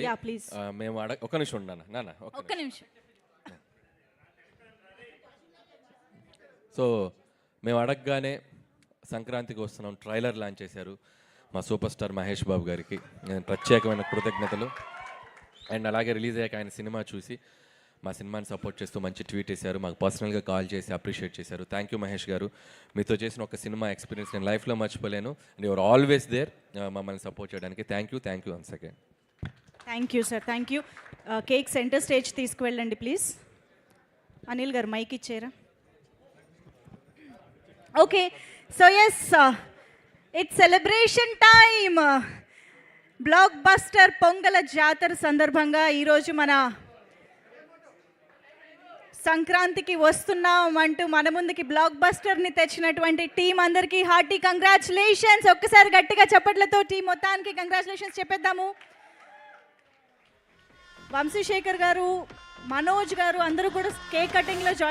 Yeah please. మేము ఒక నిమిషం ఉన్నాను నాన్న ఒక్క నిమిషం. సో మేము అడగగానే సంక్రాంతికి వస్తున్నాం ట్రైలర్ లాంచ్ చేశారు మా సూపర్ స్టార్ మహేష్ బాబు గారికి నేను ప్రత్యేకమైన కృతజ్ఞతలు. అండ్ అలాగే రిలీజ్ అయ్యాక ఆయన సినిమా చూసి మా సినిమాని సపోర్ట్ చేస్తూ మంచి ట్వీట్ చేశారు, మాకు పర్సనల్గా కాల్ చేసి అప్రిషియేట్ చేశారు. థ్యాంక్ యూ మహేష్ గారు, మీతో చేసిన ఒక సినిమా ఎక్స్పీరియన్స్ నేను లైఫ్లో మర్చిపోలేను. అండ్ యువర్ ఆల్వేస్ దేర్ మమ్మల్ని సపోర్ట్ చేయడానికి. Thank you once again. Thank you sir, thank you. Cake centre stage తీసుకువెళ్ళండి ప్లీజ్. అనిల్ గారు మైక్ ఇచ్చారా? Okay, so yes, it's celebration time. Blockbuster పొంగల జాతర సందర్భంగా ఈరోజు మన సంక్రాంతికి వస్తున్నాం అంటూ మన ముందుకి బ్లాక్ బస్టర్ని తెచ్చినటువంటి టీం అందరికీ హార్టీ కంగ్రాచులేషన్స్. ఒక్కసారి గట్టిగా చప్పట్లతో టీం మొత్తానికి కంగ్రాచులేషన్స్ చెప్పేద్దాము. వంశీశేఖర్ గారు, మనోజ్ గారు అందరూ కూడా కేక్ కటింగ్లో జాయిన్